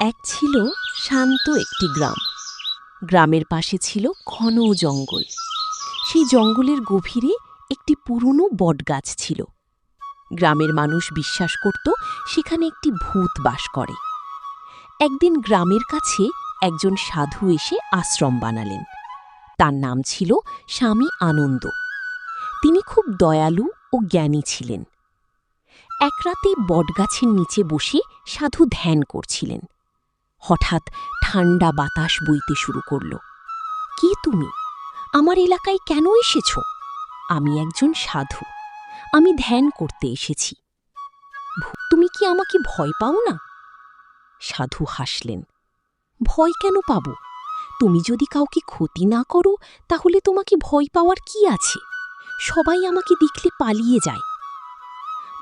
এক ছিল শান্ত একটি গ্রাম। গ্রামের পাশে ছিল ঘন জঙ্গল। সেই জঙ্গলের গভীরে একটি পুরনো বটগাছ ছিল। গ্রামের মানুষ বিশ্বাস করত সেখানে একটি ভূত বাস করে। একদিন গ্রামের কাছে একজন সাধু এসে আশ্রম বানালেন। তার নাম ছিল স্বামী আনন্দ। তিনি খুব দয়ালু ও জ্ঞানী ছিলেন। এক রাতে বটগাছের নিচে বসে সাধু ধ্যান করছিলেন। হঠাৎ ঠান্ডা বাতাস বইতে শুরু করল। কি তুমি আমার এলাকায় কেন এসেছ? আমি একজন সাধু, আমি ধ্যান করতে এসেছি। তুমি কি আমাকে ভয় পাও না? সাধু হাসলেন। ভয় কেন পাব? তুমি যদি কাউকে ক্ষতি না করো তাহলে তোমাকে ভয় পাওয়ার কি আছে? সবাই আমাকে দেখলে পালিয়ে যায়।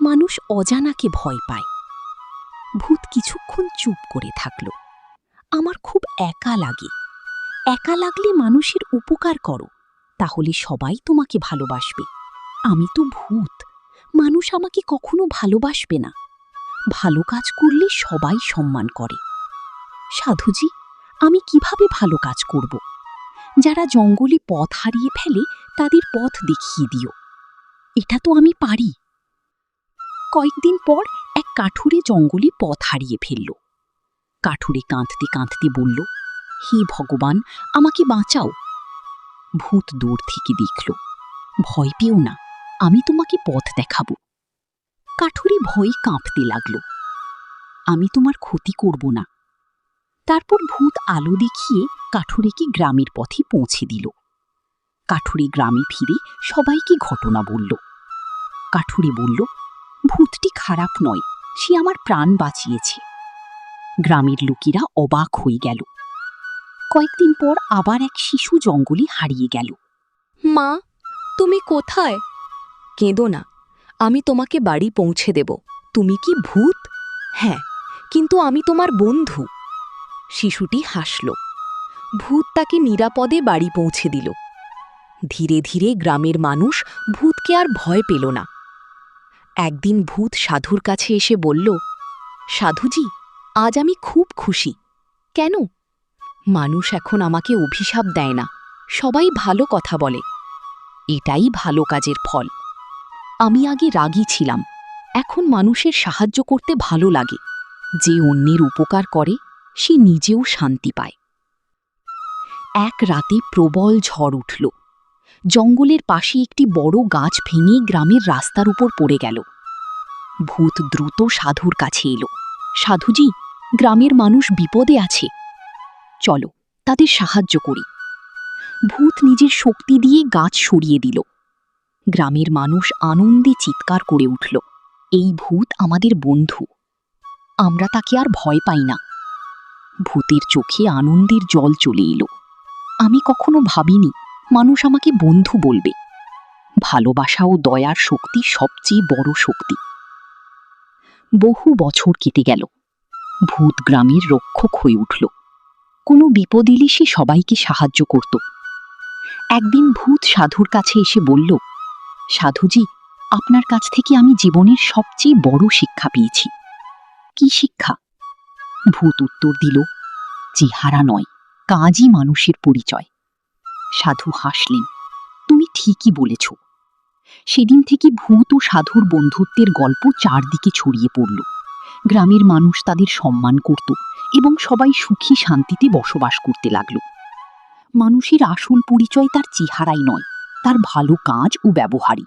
মানুষ অজানাকে ভয় পায়। ভূত কিছুক্ষণ চুপ করে থাকল। আমার খুব একা লাগে। একা লাগলে মানুষের উপকার করো, তাহলে সবাই তোমাকে ভালোবাসবে। আমি তো ভূত, মানুষ আমাকে কখনো ভালোবাসবে না। ভালো কাজ করলে সবাই সম্মান করে। সাধুজি, আমি কিভাবে ভালো কাজ করব? যারা জঙ্গলে পথ হারিয়ে ফেলে তাদের পথ দেখিয়ে দিও। এটা তো আমি পারি। কয়েকদিন পর এক কাঠুরে জঙ্গলে পথ হারিয়ে ফেলল। কাঠুরে কাঁদতে কাঁদতে বলল, হে ভগবান, আমাকে বাঁচাও। ভূত দূর থেকে দেখল। ভয় পেও না, আমি তোমাকে পথ দেখাবো। কাঠুরে ভয়ে কাঁপতে লাগল। আমি তোমার ক্ষতি করব না। তারপর ভূত আলো দেখিয়ে কাঠুরেকে গ্রামের পথে পৌঁছে দিল। কাঠুরে গ্রামে ফিরে সবাইকে ঘটনা বলল। কাঠুরে বলল, ভূতটি খারাপ নয়, সে আমার প্রাণ বাঁচিয়েছে। গ্রামের লোকেরা অবাক হয়ে গেল। কয়েকদিন পর আবার এক শিশু জঙ্গলে হারিয়ে গেল। মা, তুমি কোথায়? কেঁদো না, আমি তোমাকে বাড়ি পৌঁছে দেব। তুমি কি ভূত? হ্যাঁ, কিন্তু আমি তোমার বন্ধু। শিশুটি হাসল। ভূত তাকে নিরাপদে বাড়ি পৌঁছে দিল। ধীরে ধীরে গ্রামের মানুষ ভূতকে আর ভয় পেল না। একদিন ভূত সাধুর কাছে এসে বলল, সাধুজি, আজ আমি খুব খুশি। কেন? মানুষ এখন আমাকে অভিশাপ দেয় না, সবাই ভালো কথা বলে। এটাই ভালো কাজের ফল। আমি আগে রাগী ছিলাম, এখন মানুষের সাহায্য করতে ভালো লাগে। যে অন্যের উপকার করে সে নিজেও শান্তি পায়। এক রাতে প্রবল ঝড় উঠল। জঙ্গলের পাশে একটি বড় গাছ ভেঙে গ্রামের রাস্তার উপর পড়ে গেল। ভূত দ্রুত সাধুর কাছে এলো। সাধুজি, গ্রামের মানুষ বিপদে আছে, চলো তাদের সাহায্য করি। ভূত নিজের শক্তি দিয়ে গাছ সরিয়ে দিল। গ্রামের মানুষ আনন্দে চিৎকার করে উঠল, এই ভূত আমাদের বন্ধু, আমরা তাকে আর ভয় পাই না। ভূতের চোখে আনন্দের জল চলে এলো। আমি কখনো ভাবিনি মানুষ আমাকে বন্ধু বলবে। ভালোবাসা ও দয়ার শক্তি সবচেয়ে বড় শক্তি। বহু বছর কেটে গেল। ভূত গ্রামের রক্ষক হয়ে উঠল। কোনো বিপদ এলে সে সবাইকে সাহায্য করত। একদিন ভূত সাধুর কাছে এসে বলল, সাধুজি, আপনার কাছ থেকে আমি জীবনের সবচেয়ে বড় শিক্ষা পেয়েছি। কি শিক্ষা? ভূত উত্তর দিল, চেহারা নয়, কাজই মানুষের পরিচয়। সাধু হাসলেন, তুমি ঠিকই বলেছ। সেদিন থেকে ভূত ও সাধুর বন্ধুত্বের গল্প চারদিকে ছড়িয়ে পড়ল। গ্রামের মানুষ তাদের সম্মান করত এবং সবাই সুখী শান্তিতে বসবাস করতে লাগল। মানুষের আসল পরিচয় তার চেহারাই নয়, তার ভালো কাজ ও ব্যবহারই।